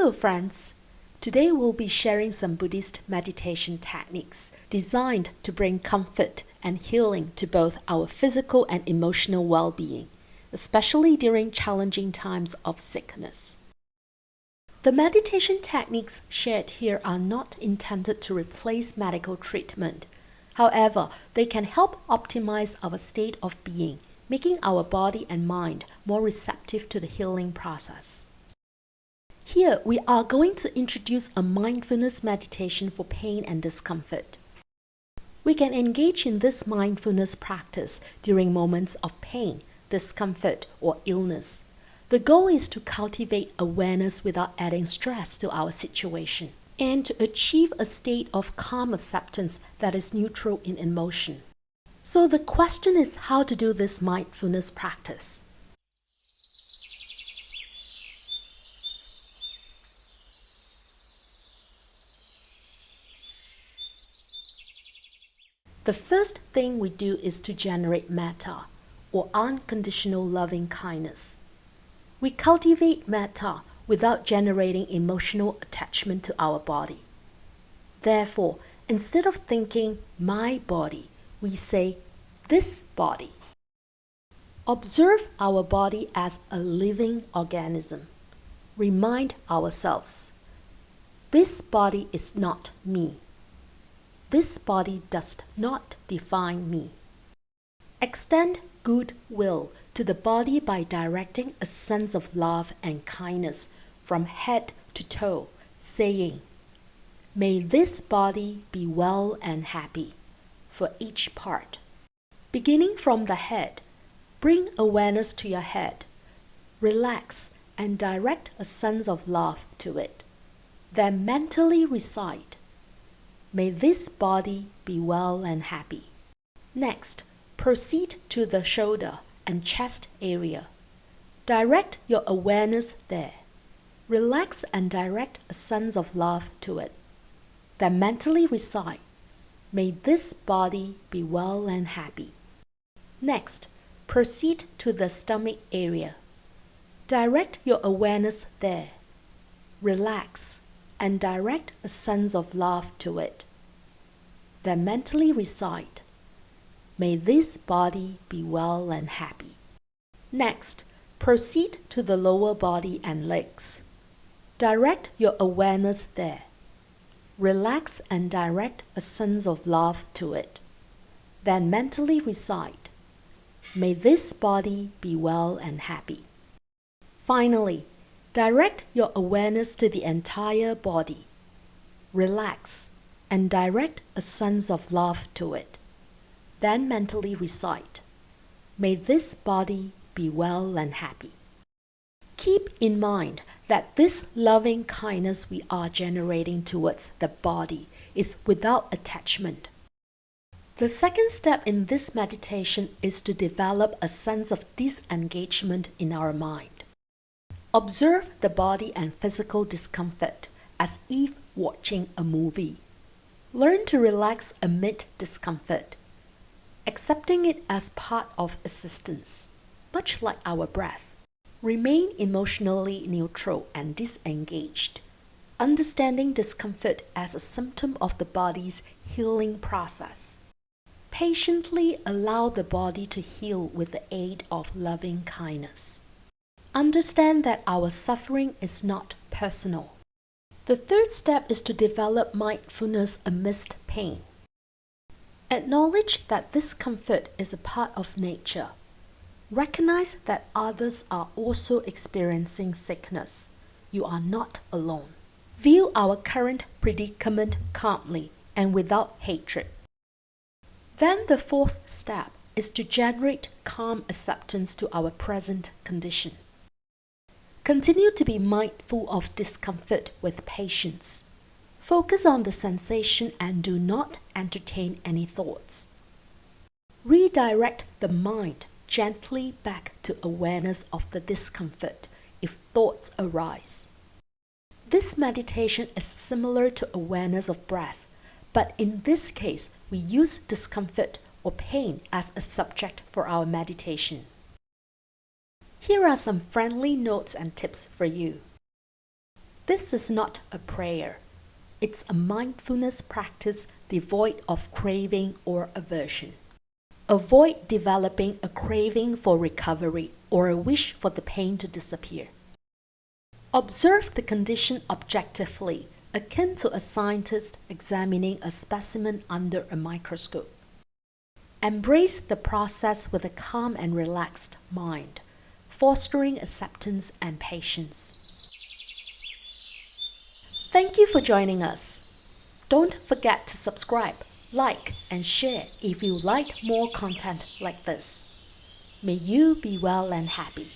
Hello friends! Today we'll be sharing some Buddhist meditation techniques designed to bring comfort and healing to both our physical and emotional well-being, especially during challenging times of sickness. The meditation techniques shared here are not intended to replace medical treatment. However, they can help optimize our state of being, making our body and mind more receptive to the healing process. Here, we are going to introduce a mindfulness meditation for pain and discomfort. We can engage in this mindfulness practice during moments of pain, discomfort, or illness. The goal is to cultivate awareness without adding stress to our situation, and to achieve a state of calm acceptance that is neutral in emotion. So the question is how to do this mindfulness practice. The first thing we do is to generate metta, or unconditional loving kindness. We cultivate metta without generating emotional attachment to our body. Therefore, instead of thinking my body, we say this body. Observe our body as a living organism. Remind ourselves, this body is not me. This body does not define me. Extend goodwill to the body by directing a sense of love and kindness from head to toe, saying, "May this body be well and happy," for each part. Beginning from the head, bring awareness to your head. Relax and direct a sense of love to it. Then mentally recite, "May this body be well and happy." Next, proceed to the shoulder and chest area. Direct your awareness there. Relax and direct a sense of love to it. Then mentally recite, "May this body be well and happy." Next, proceed to the stomach area. Direct your awareness there. Relax and direct a sense of love to it. Then mentally recite, "May this body be well and happy." Next, proceed to the lower body and legs. Direct your awareness there. Relax and direct a sense of love to it. Then mentally recite, "May this body be well and happy." Finally, direct your awareness to the entire body. Relax and direct a sense of love to it. Then mentally recite, "May this body be well and happy." Keep in mind that this loving kindness we are generating towards the body is without attachment. The second step in this meditation is to develop a sense of disengagement in our mind. Observe the body and physical discomfort as if watching a movie. Learn to relax amid discomfort, accepting it as part of existence, much like our breath. Remain emotionally neutral and disengaged, understanding discomfort as a symptom of the body's healing process. Patiently allow the body to heal with the aid of loving kindness. Understand that our suffering is not personal. The third step is to develop mindfulness amidst pain. Acknowledge that discomfort is a part of nature. Recognize that others are also experiencing sickness. You are not alone. View our current predicament calmly and without hatred. Then the fourth step is to generate calm acceptance to our present condition. Continue to be mindful of discomfort with patience. Focus on the sensation and do not entertain any thoughts. Redirect the mind gently back to awareness of the discomfort if thoughts arise. This meditation is similar to awareness of breath, but in this case, we use discomfort or pain as a subject for our meditation. Here are some friendly notes and tips for you. This is not a prayer. It's a mindfulness practice devoid of craving or aversion. Avoid developing a craving for recovery or a wish for the pain to disappear. Observe the condition objectively, akin to a scientist examining a specimen under a microscope. Embrace the process with a calm and relaxed mind, fostering acceptance and patience. Thank you for joining us. Don't forget to subscribe, like, and share if you like more content like this. May you be well and happy.